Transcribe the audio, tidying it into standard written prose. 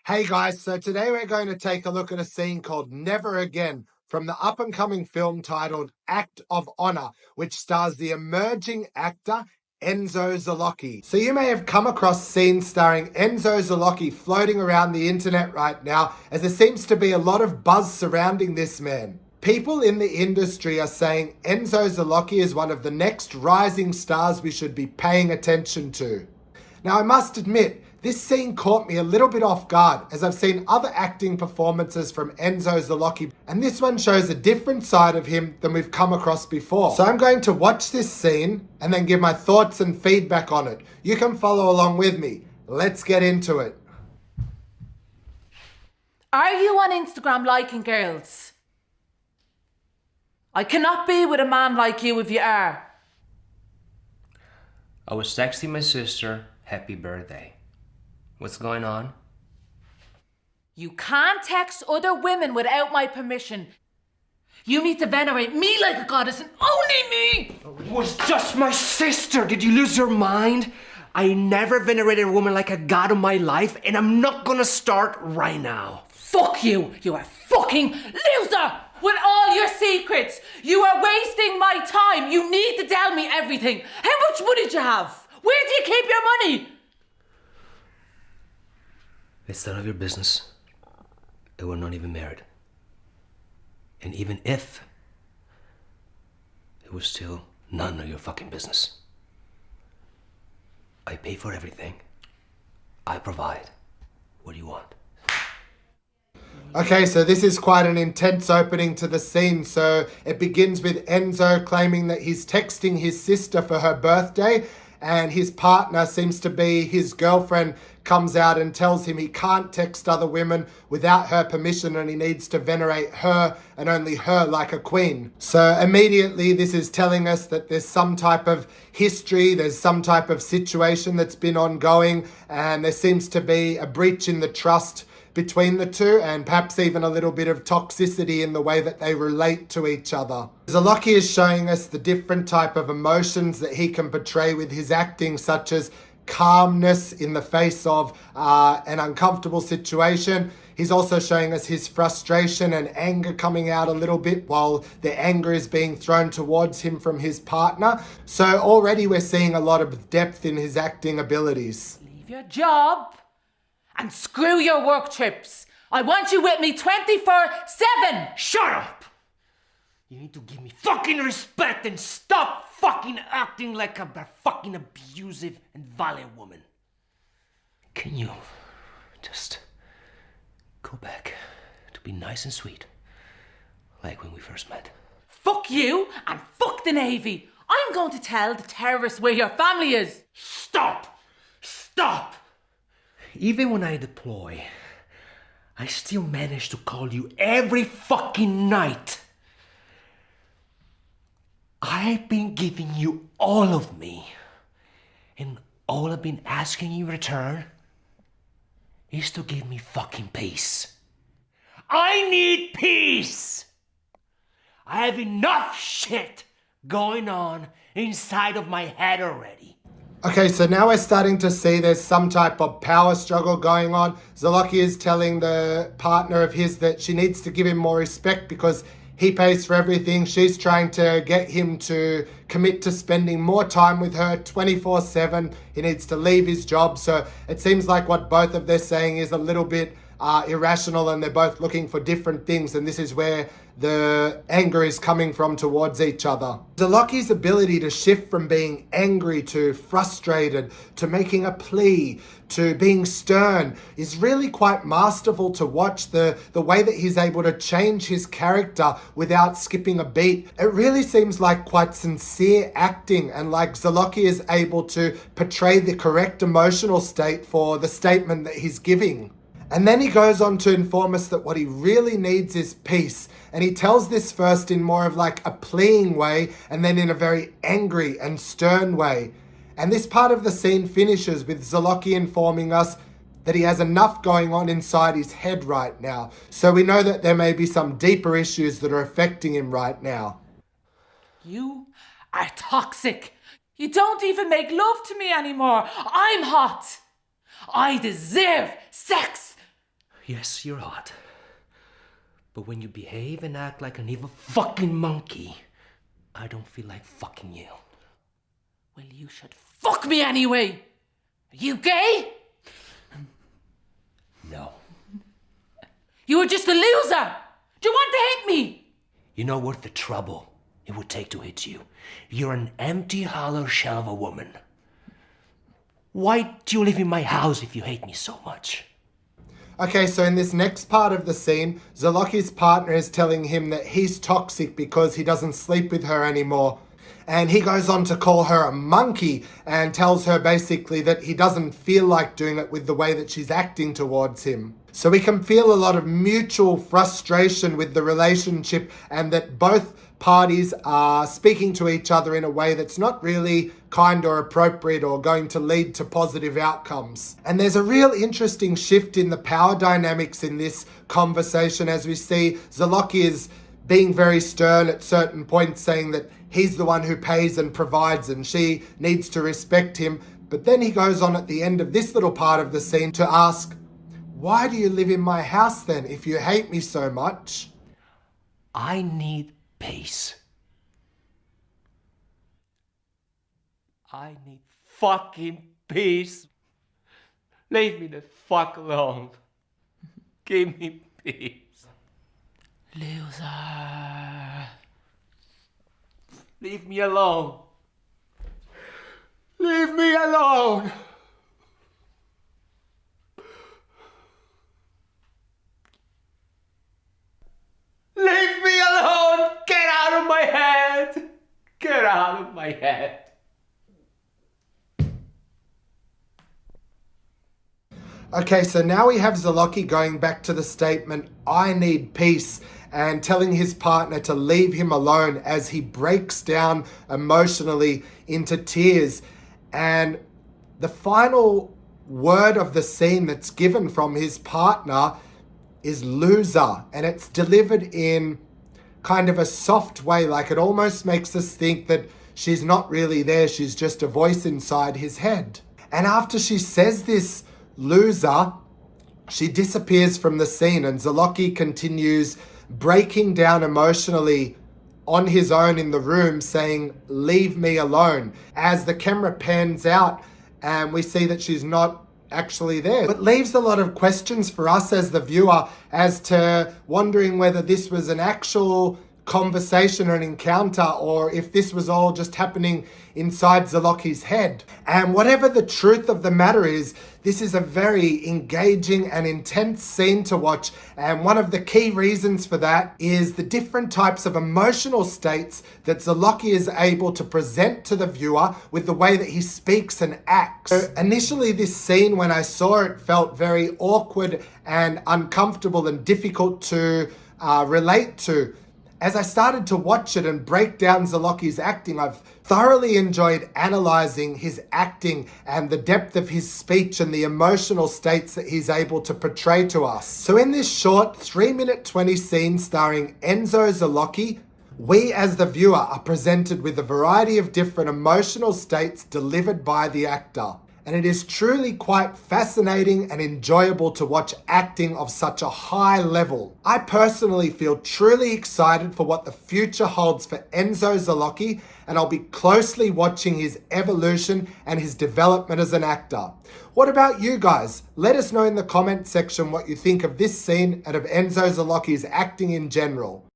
Hey guys, so today we're going to take a look at a scene called Never Again from the up-and-coming film titled Act of Honor, which stars the emerging actor Enzo Zelocchi. So you may have come across scenes starring Enzo Zelocchi floating around the internet right now, as there seems to be a lot of buzz surrounding this man. People in the industry are saying Enzo Zelocchi is one of the next rising stars we should be paying attention to. Now, I must admit, this scene caught me a little bit off guard, as I've seen other acting performances from Enzo Zelocchi, and this one shows a different side of him than we've come across before. So I'm going to watch this scene and then give my thoughts and feedback on it. You can follow along with me. Let's get into it. Are you on Instagram liking girls? I cannot be with a man like you if you are. I was texting my sister, happy birthday. What's going on? You can't text other women without my permission. You need to venerate me like a goddess and only me! It was just my sister. Did you lose your mind? I never venerated a woman like a god in my life, and I'm not gonna start right now. Fuck you! You are fucking loser! With all your secrets! You are wasting my time! You need to tell me everything! How much money do you have? Where do you keep your money? It's none of your business. And we're not even married. And even if, it was still none of your fucking business. I pay for everything. I provide. What do you want? Okay, so this is quite an intense opening to the scene. So it begins with Enzo claiming that he's texting his sister for her birthday, and his partner seems to be his girlfriend, comes out and tells him he can't text other women without her permission and he needs to venerate her and only her like a queen. So immediately this is telling us that there's some type of history, there's some type of situation that's been ongoing, and there seems to be a breach in the trust between the two, and perhaps even a little bit of toxicity in the way that they relate to each other. Zelocchi is showing us the different type of emotions that he can portray with his acting, such as calmness in the face of an uncomfortable situation. He's also showing us his frustration and anger coming out a little bit while the anger is being thrown towards him from his partner. So already we're seeing a lot of depth in his acting abilities. Leave your job and screw your work trips. I want you with me 24/7. Shut up! You need to give me fucking respect and stop fucking acting like a fucking abusive and violent woman. Can you just go back to be nice and sweet, like when we first met? Fuck you and fuck the Navy. I'm going to tell the terrorists where your family is. Stop! Stop! Even when I deploy, I still manage to call you every fucking night. I've been giving you all of me, and all I've been asking you in return is to give me fucking peace. I need peace! I have enough shit going on inside of my head already. Okay, so now we're starting to see there's some type of power struggle going on. Zelocchi is telling the partner of his that she needs to give him more respect because he pays for everything. She's trying to get him to commit to spending more time with her 24/7. He needs to leave his job. So it seems like what both of them saying is a little bit irrational, and they're both looking for different things. And this is where the anger is coming from towards each other. Zelocchi's ability to shift from being angry to frustrated to making a plea to being stern is really quite masterful to watch. The way that he's able to change his character without skipping a beat. It really seems like quite sincere acting, and like Zelocchi is able to portray the correct emotional state for the statement that he's giving. And then he goes on to inform us that what he really needs is peace. And he tells this first in more of like a pleading way, and then in a very angry and stern way. And this part of the scene finishes with Zelocchi informing us that he has enough going on inside his head right now. So we know that there may be some deeper issues that are affecting him right now. You are toxic. You don't even make love to me anymore. I'm hot. I deserve sex. Yes, you're hot. But when you behave and act like an evil fucking monkey, I don't feel like fucking you. Well, you should fuck me anyway. Are you gay? No. You were just a loser. Do you want to hit me? You know what the trouble it would take to hit you? You're an empty, hollow shell of a woman. Why do you live in my house if you hate me so much? Okay, so in this next part of the scene, Zelocchi's partner is telling him that he's toxic because he doesn't sleep with her anymore. And he goes on to call her a monkey and tells her basically that he doesn't feel like doing it with the way that she's acting towards him. So we can feel a lot of mutual frustration with the relationship, and that both parties are speaking to each other in a way that's not really kind or appropriate or going to lead to positive outcomes. And there's a real interesting shift in the power dynamics in this conversation, as we see Zelocchi is being very stern at certain points, saying that he's the one who pays and provides and she needs to respect him. But then he goes on at the end of this little part of the scene to ask, why do you live in my house then if you hate me so much? I need peace. I need fucking peace. Leave me the fuck alone. Give me peace. Loser. Leave me alone. Leave me alone. Leave me alone. Get out of my head. Get out of my head. Okay, so now we have Zelocchi going back to the statement, I need peace, and telling his partner to leave him alone as he breaks down emotionally into tears. And the final word of the scene that's given from his partner is loser, and it's delivered in kind of a soft way, like it almost makes us think that she's not really there, she's just a voice inside his head. And after she says this, loser, she disappears from the scene, and Zelocchi continues breaking down emotionally on his own in the room, saying, leave me alone, as the camera pans out and we see that she's not actually there. It leaves a lot of questions for us as the viewer as to wondering whether this was an actual conversation or an encounter, or if this was all just happening inside Zelocchi's head. And whatever the truth of the matter is, this is a very engaging and intense scene to watch, and one of the key reasons for that is the different types of emotional states that Zelocchi is able to present to the viewer with the way that he speaks and acts. So initially, this scene, when I saw it, felt very awkward and uncomfortable and difficult to relate to. As I started to watch it and break down Zelocchi's acting, I've thoroughly enjoyed analysing his acting and the depth of his speech and the emotional states that he's able to portray to us. So in this short 3-minute 20 scene starring Enzo Zelocchi, we as the viewer are presented with a variety of different emotional states delivered by the actor. And it is truly quite fascinating and enjoyable to watch acting of such a high level. I personally feel truly excited for what the future holds for Enzo Zelocchi, and I'll be closely watching his evolution and his development as an actor. What about you guys? Let us know in the comment section what you think of this scene and of Enzo Zelocchi's acting in general.